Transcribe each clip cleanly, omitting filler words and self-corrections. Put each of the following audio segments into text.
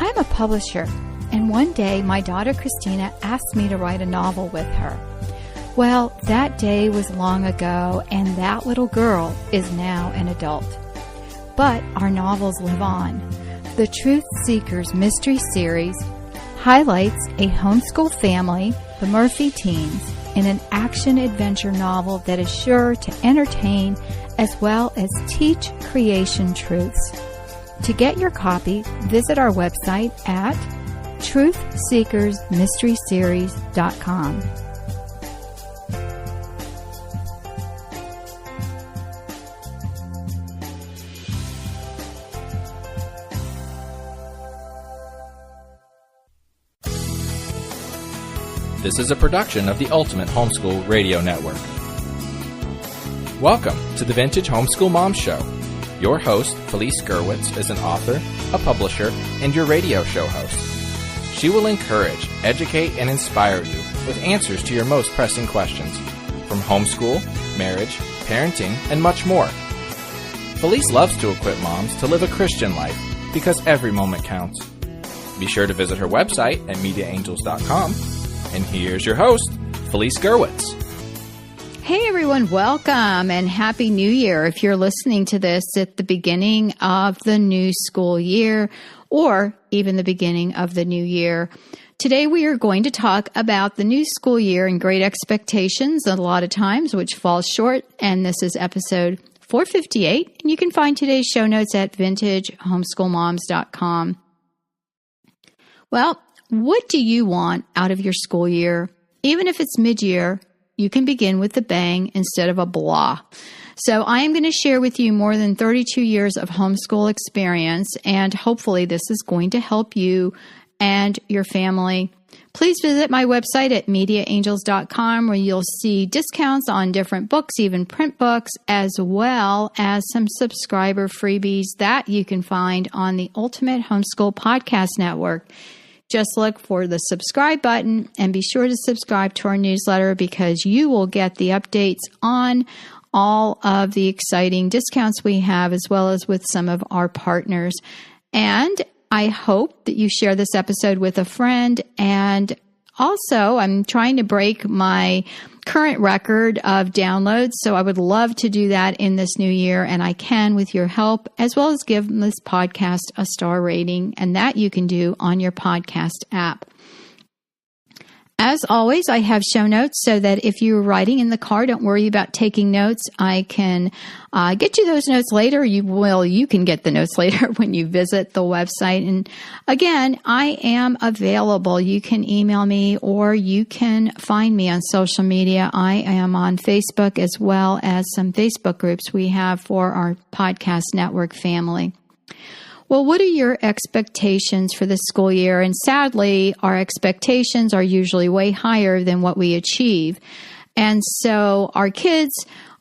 I'm a publisher, and one day my daughter Christina asked me to write a novel with her. Well, that day was long ago, and that little girl is now an adult. But our novels live on. The Truth Seekers Mystery Series highlights a homeschool family, the Murphy teens, in an action-adventure novel that is sure to entertain as well as teach creation truths. To get your copy, visit our website at truthseekersmysteryseries.com. This is a production of the Ultimate Homeschool Radio Network. Welcome to the Vintage Homeschool Mom Show. Your host, Felice Gerwitz, is an author, a publisher, and your radio show host. She will encourage, educate, and inspire you with answers to your most pressing questions from homeschool, marriage, parenting, and much more. Felice loves to equip moms to live a Christian life because every moment counts. Be sure to visit her website at mediaangels.com. And here's your host, Felice Gerwitz. Hey everyone, welcome and Happy New Year. If you're listening to this at the beginning of the new school year or even the beginning of the new year, today we are going to talk about the new school year and great expectations a lot of times, which falls short. And this is episode 458. And you can find today's show notes at vintagehomeschoolmoms.com. Well, what do you want out of your school year? Even if it's mid-year, you can begin with a bang instead of a blah. So I am going to share with you more than 32 years of homeschool experience, and hopefully this is going to help you and your family. Please visit my website at mediaangels.com where you'll see discounts on different books, even print books, as well as some subscriber freebies that you can find on the Ultimate Homeschool Podcast Network. Just look for the subscribe button and be sure to subscribe to our newsletter because you will get the updates on all of the exciting discounts we have as well as with some of our partners. And I hope that you share this episode with a friend. And also, I'm trying to break my current record of downloads, so I would love to do that in this new year, and I can with your help, as well as give this podcast a star rating, and that you can do on your podcast app. As always, I have show notes so that if you're writing in the car, don't worry about taking notes. I can get you those notes later. You can get the notes later when you visit the website. And again, I am available. You can email me or you can find me on social media. I am on Facebook as well as some Facebook groups we have for our podcast network family. Well, what are your expectations for this school year? And sadly, our expectations are usually way higher than what we achieve. And so our kids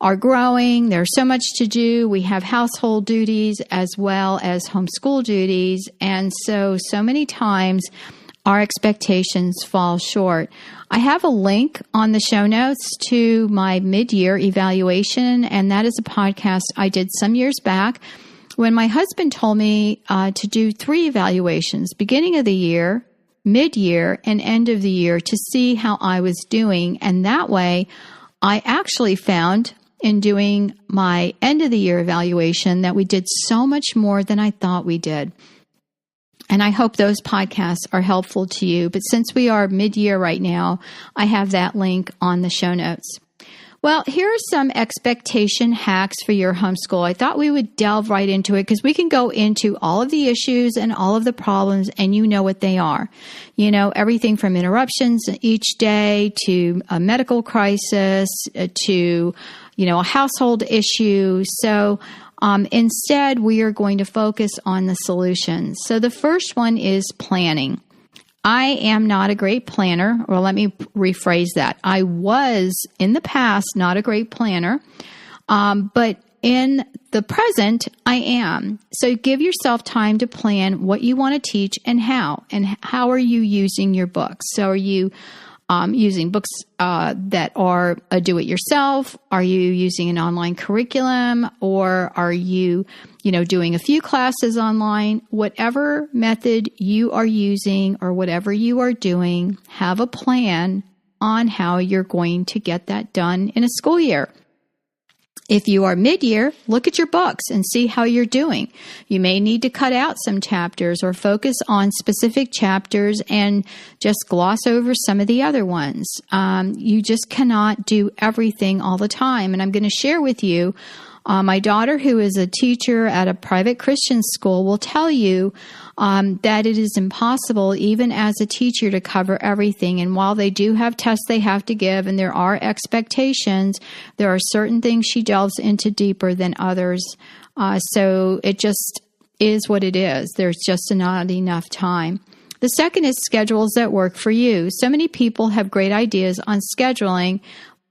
are growing. There's so much to do. We have household duties as well as homeschool duties. And so many times our expectations fall short. I have a link on the show notes to my mid-year evaluation, and that is a podcast I did some years back when my husband told me to do 3 evaluations, beginning of the year, mid-year, and end of the year to see how I was doing. And that way, I actually found in doing my end of the year evaluation that we did so much more than I thought we did. And I hope those podcasts are helpful to you. But since we are mid-year right now, I have that link on the show notes. Well, here are some expectation hacks for your homeschool. I thought we would delve right into it because we can go into all of the issues and all of the problems, and you know what they are. You know, everything from interruptions each day to a medical crisis to, a household issue. So instead, we are going to focus on the solutions. So the first one is planning. I am not a great planner, or let me rephrase that. I was in the past not a great planner, but in the present, I am. So give yourself time to plan what you want to teach and how are you using your books. So are you using books that are a do-it-yourself? Are you using an online curriculum? Or are you, doing a few classes online? Whatever method you are using or whatever you are doing, have a plan on how you're going to get that done in a school year. If you are mid-year, look at your books and see how you're doing. You may need to cut out some chapters or focus on specific chapters and just gloss over some of the other ones. You just cannot do everything all the time. And I'm going to share with you, my daughter, who is a teacher at a private Christian school, will tell you that it is impossible, even as a teacher, to cover everything. And while they do have tests they have to give and there are expectations, there are certain things she delves into deeper than others. So it just is what it is. There's just not enough time. The second is schedules that work for you. So many people have great ideas on scheduling,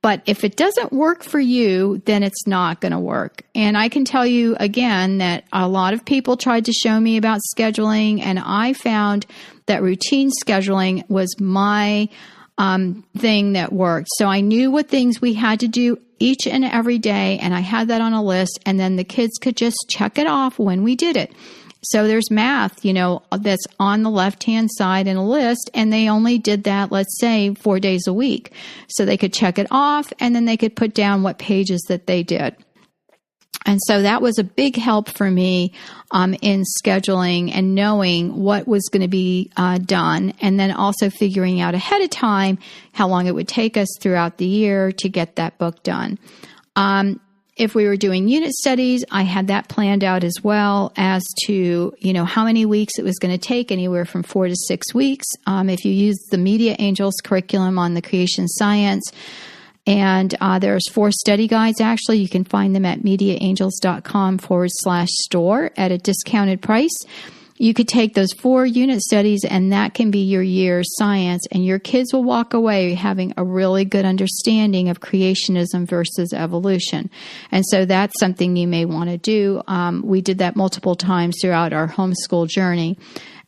but if it doesn't work for you, then it's not going to work. And I can tell you again that a lot of people tried to show me about scheduling, and I found that routine scheduling was my thing that worked. So I knew what things we had to do each and every day, and I had that on a list, and then the kids could just check it off when we did it. So there's math, that's on the left-hand side in a list, and they only did that, let's say, 4 days a week. So they could check it off, and then they could put down what pages that they did. And so that was a big help for me in scheduling and knowing what was going to be done, and then also figuring out ahead of time how long it would take us throughout the year to get that book done. If we were doing unit studies, I had that planned out as well as to, how many weeks it was going to take, anywhere from 4 to 6 weeks. If you use the Media Angels curriculum on the creation science, and there's 4 study guides, actually, you can find them at mediaangels.com/store at a discounted price. You could take those 4 unit studies, and that can be your year's science, and your kids will walk away having a really good understanding of creationism versus evolution. And so that's something you may want to do. We did that multiple times throughout our homeschool journey.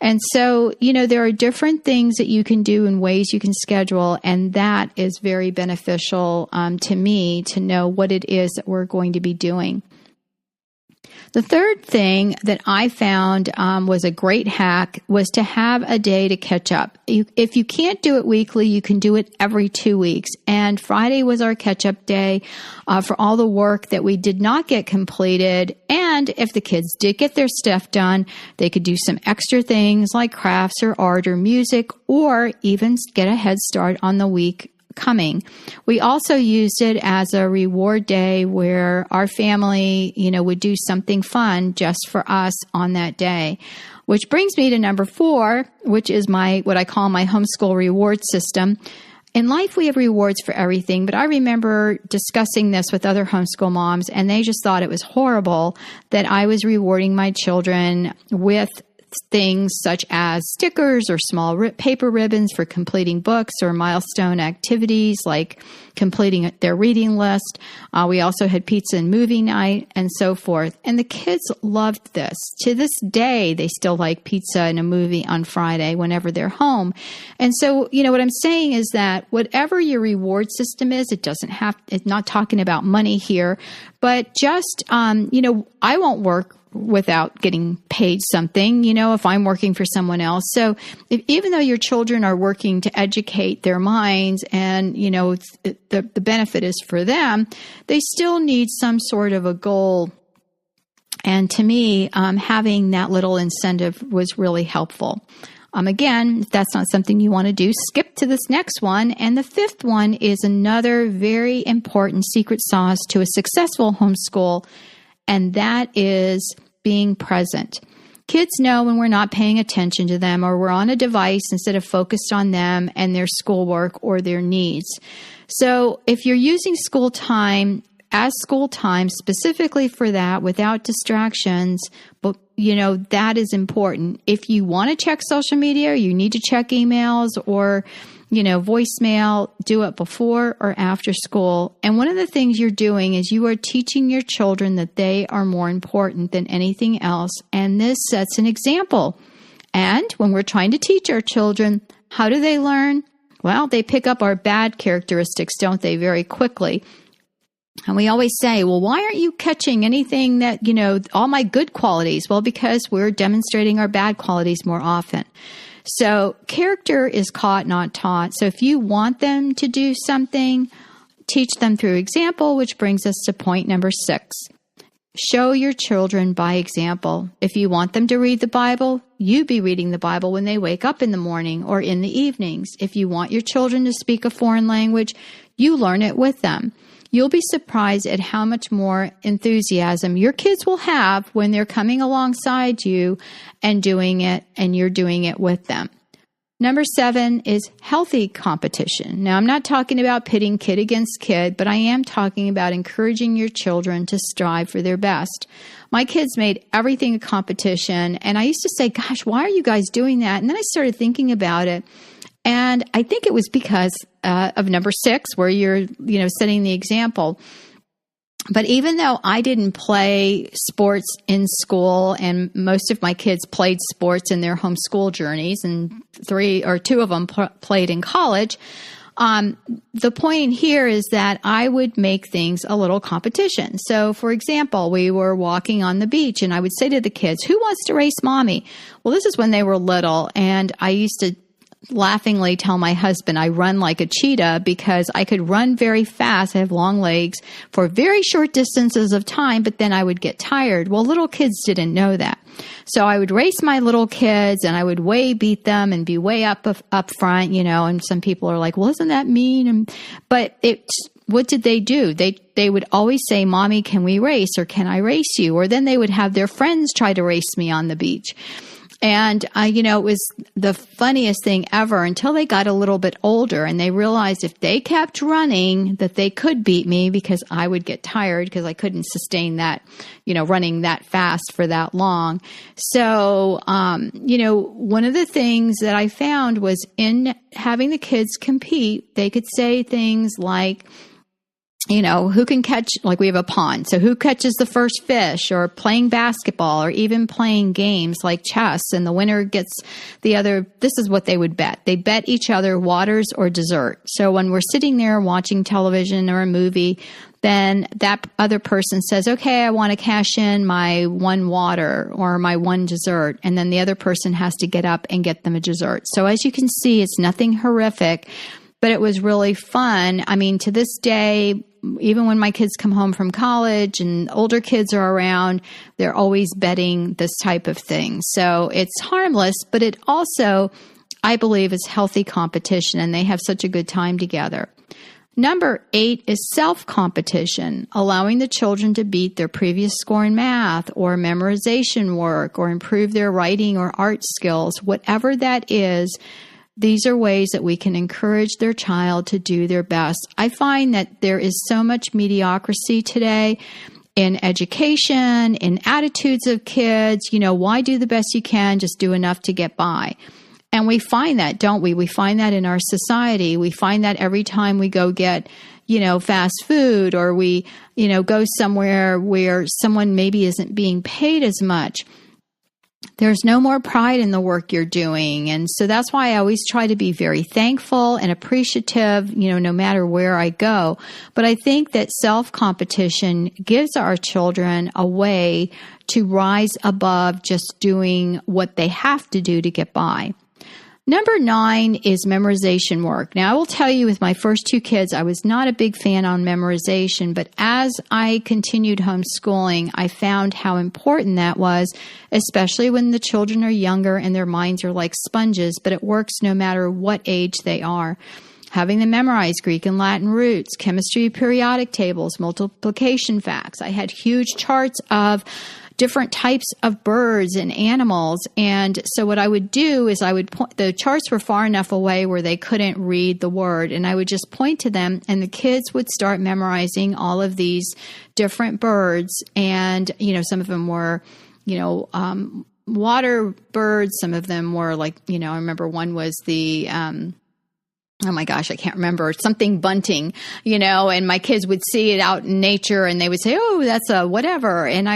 And so, there are different things that you can do and ways you can schedule, and that is very beneficial to me to know what it is that we're going to be doing. The third thing that I found was a great hack was to have a day to catch up. If you can't do it weekly, you can do it every 2 weeks. And Friday was our catch-up day for all the work that we did not get completed. And if the kids did get their stuff done, they could do some extra things like crafts or art or music, or even get a head start on the week coming. We also used it as a reward day where our family, would do something fun just for us on that day. Which brings me to number 4, which is what I call my homeschool reward system. In life, we have rewards for everything, but I remember discussing this with other homeschool moms, and they just thought it was horrible that I was rewarding my children with things such as stickers or small paper ribbons for completing books or milestone activities like completing their reading list. We also had pizza and movie night and so forth. And the kids loved this. To this day, they still like pizza and a movie on Friday whenever they're home. And so, what I'm saying is that whatever your reward system is, it's not talking about money here, but just, I won't work without getting paid something, if I'm working for someone else. So even though your children are working to educate their minds and, the benefit is for them, they still need some sort of a goal. And to me, having that little incentive was really helpful. Again, if that's not something you want to do, skip to this next one. And the 5th one is another very important secret sauce to a successful homeschool, and that is being present. Kids know when we're not paying attention to them or we're on a device instead of focused on them and their schoolwork or their needs. So if you're using school time as school time specifically for that without distractions, but that is important. If you want to check social media, you need to check emails or voicemail, do it before or after school. And one of the things you're doing is you are teaching your children that they are more important than anything else. And this sets an example. And when we're trying to teach our children, how do they learn? Well, they pick up our bad characteristics, don't they, very quickly. And we always say, well, why aren't you catching anything that, all my good qualities? Well, because we're demonstrating our bad qualities more often. So character is caught, not taught. So if you want them to do something, teach them through example, which brings us to point number 6. Show your children by example. If you want them to read the Bible, you be reading the Bible when they wake up in the morning or in the evenings. If you want your children to speak a foreign language, you learn it with them. You'll be surprised at how much more enthusiasm your kids will have when they're coming alongside you and doing it, and you're doing it with them. Number 7 is healthy competition. Now, I'm not talking about pitting kid against kid, but I am talking about encouraging your children to strive for their best. My kids made everything a competition, and I used to say, gosh, why are you guys doing that? And then I started thinking about it. And I think it was because of number 6, where you're, setting the example. But even though I didn't play sports in school, and most of my kids played sports in their homeschool journeys, and 2 of them played in college, the point here is that I would make things a little competition. So, for example, we were walking on the beach, and I would say to the kids, who wants to race mommy? Well, this is when they were little, and I used to laughingly tell my husband I run like a cheetah because I could run very fast. I have long legs for very short distances of time, but then I would get tired. Well, little kids didn't know that. So I would race my little kids, and I would way beat them and be way up front, and some people are like, well, isn't that mean? But what did they do? They would always say, Mommy, can we race, or can I race you? Or then they would have their friends try to race me on the beach. And, it was the funniest thing ever until they got a little bit older and they realized if they kept running that they could beat me because I would get tired because I couldn't sustain that, running that fast for that long. So, one of the things that I found was in having the kids compete, they could say things like, who can catch, like we have a pond. So who catches the first fish, or playing basketball, or even playing games like chess, and the winner gets the other. This is what they would bet. They bet each other waters or dessert. So when we're sitting there watching television or a movie, then that other person says, okay, I want to cash in my 1 water or my 1 dessert. And then the other person has to get up and get them a dessert. So as you can see, it's nothing horrific, but it was really fun. I mean, to this day, even when my kids come home from college and older kids are around, they're always betting this type of thing. So it's harmless, but it also, I believe, is healthy competition, and they have such a good time together. Number 8 is self-competition, allowing the children to beat their previous score in math or memorization work or improve their writing or art skills, whatever that is. These are ways that we can encourage their child to do their best. I find that there is so much mediocrity today in education, in attitudes of kids. Why do the best you can? Just do enough to get by. And we find that, don't we? We find that in our society. We find that every time we go get, fast food, or we, go somewhere where someone maybe isn't being paid as much. There's no more pride in the work you're doing. And so that's why I always try to be very thankful and appreciative, no matter where I go. But I think that self-competition gives our children a way to rise above just doing what they have to do to get by. Number 9 is memorization work. Now, I will tell you, with my first 2 kids, I was not a big fan on memorization, but as I continued homeschooling, I found how important that was, especially when the children are younger and their minds are like sponges, but it works no matter what age they are. Having them memorize Greek and Latin roots, chemistry periodic tables, multiplication facts. I had huge charts of different types of birds and animals. And so what I would do is I would point, the charts were far enough away where they couldn't read the word, and I would just point to them, and the kids would start memorizing all of these different birds. And, some of them were, water birds. Some of them were like, I remember one was the oh my gosh, I can't remember, something bunting, and my kids would see it out in nature and they would say, oh, that's a whatever. And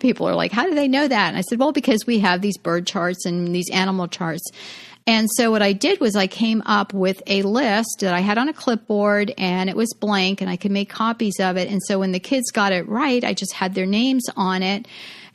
people are like, how do they know that? And I said, well, because we have these bird charts and these animal charts. And so what I did was I came up with a list that I had on a clipboard, and it was blank and I could make copies of it. And so when the kids got it right, I just had their names on it.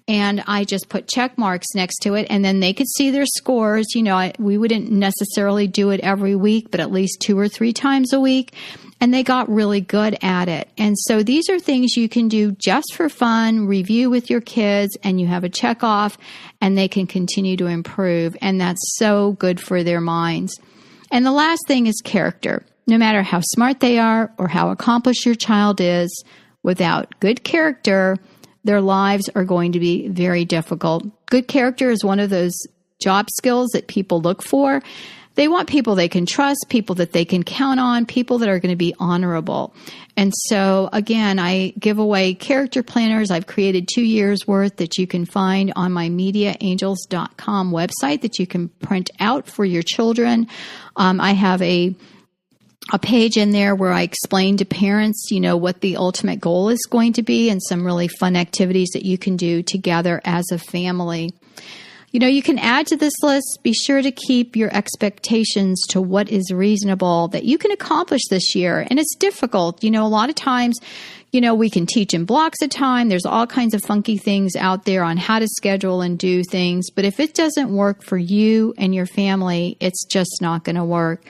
And I just put check marks next to it, and then they could see their scores. We wouldn't necessarily do it every week, but at least 2 or 3 times a week. And they got really good at it. And so these are things you can do just for fun, review with your kids, and you have a check off, and they can continue to improve. And that's so good for their minds. And the last thing is character. No matter how smart they are or how accomplished your child is, without good character, their lives are going to be very difficult. Good character is one of those job skills that people look for. They want people they can trust, people that they can count on, people that are going to be honorable. And so, again, I give away character planners. I've created 2 years worth that you can find on my MediaAngels.com website that you can print out for your children. I have a page in there where I explain to parents, what the ultimate goal is going to be and some really fun activities that you can do together as a family. You can add to this list. Be sure to keep your expectations to what is reasonable that you can accomplish this year. And it's difficult. A lot of times, we can teach in blocks of time. There's all kinds of funky things out there on how to schedule and do things. But if it doesn't work for you and your family, it's just not going to work.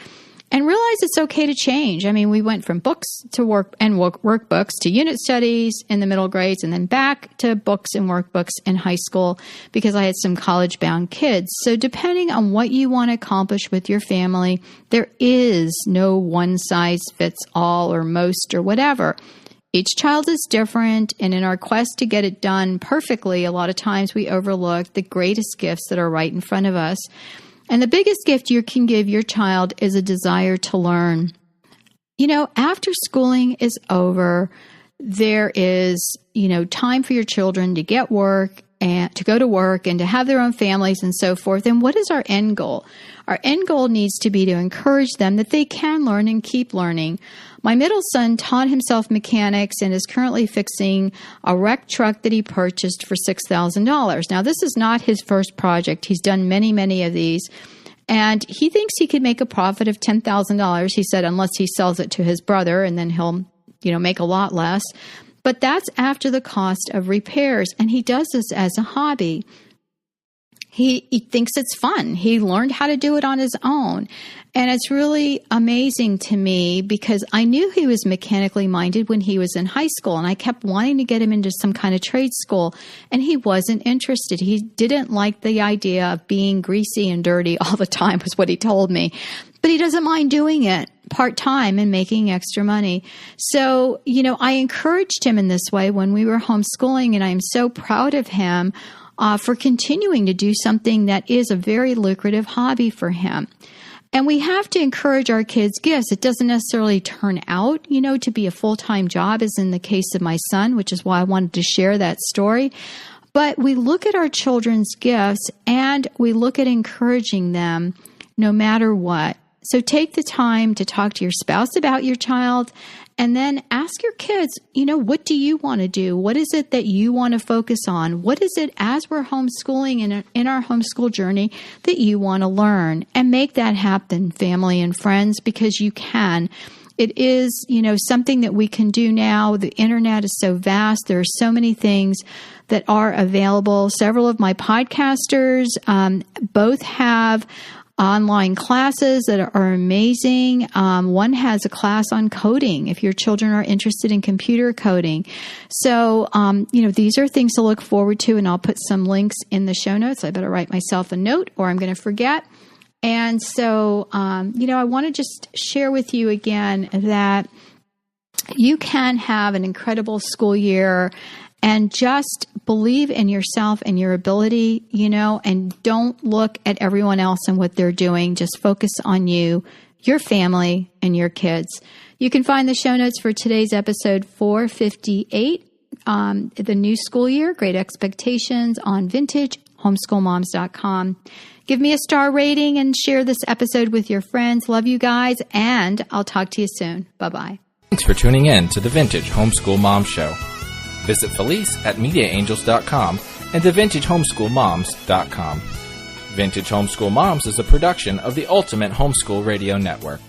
And realize it's okay to change. We went from books to workbooks to unit studies in the middle grades, and then back to books and workbooks in high school because I had some college-bound kids. So depending on what you want to accomplish with your family, there is no one-size-fits-all or most or whatever. Each child is different, and in our quest to get it done perfectly, a lot of times we overlook the greatest gifts that are right in front of us. And the biggest gift you can give your child is a desire to learn. After schooling is over, there is, time for your children to get work and to go to work and to have their own families and so forth. And what is our end goal? Our end goal needs to be to encourage them that they can learn and keep learning. My middle son taught himself mechanics and is currently fixing a wrecked truck that he purchased for $6,000. Now, this is not his first project. He's done many, many of these. And he thinks he could make a profit of $10,000, he said, unless he sells it to his brother, and then he'll, make a lot less. But that's after the cost of repairs. And he does this as a hobby. He thinks it's fun. He learned how to do it on his own. And it's really amazing to me because I knew he was mechanically minded when he was in high school, and I kept wanting to get him into some kind of trade school, and he wasn't interested. He didn't like the idea of being greasy and dirty all the time, was what he told me. But he doesn't mind doing it part-time and making extra money. So, I encouraged him in this way when we were homeschooling, and I'm so proud of him for continuing to do something that is a very lucrative hobby for him. And we have to encourage our kids' gifts. It doesn't necessarily turn out, to be a full-time job, as in the case of my son, which is why I wanted to share that story. But we look at our children's gifts and we look at encouraging them no matter what. So take the time to talk to your spouse about your child, and then ask your kids, what do you want to do? What is it that you want to focus on? What is it, as we're homeschooling and in our homeschool journey, that you want to learn? And make that happen, family and friends, because you can. It is, something that we can do now. The internet is so vast. There are so many things that are available. Several of my podcasters both have online classes that are amazing. One has a class on coding if your children are interested in computer coding. So, these are things to look forward to, and I'll put some links in the show notes. I better write myself a note or I'm going to forget. And so, I want to just share with you again that you can have an incredible school year. And just believe in yourself and your ability, and don't look at everyone else and what they're doing. Just focus on you, your family, and your kids. You can find the show notes for today's episode 458, the new school year, Great Expectations, on vintage homeschoolmoms.com. Give me a star rating and share this episode with your friends. Love you guys, and I'll talk to you soon. Bye-bye. Thanks for tuning in to the Vintage Homeschool Mom Show. Visit Felice at MediaAngels.com and TheVintageHomeschoolMoms.com. Vintage Homeschool Moms is a production of the Ultimate Homeschool Radio Network.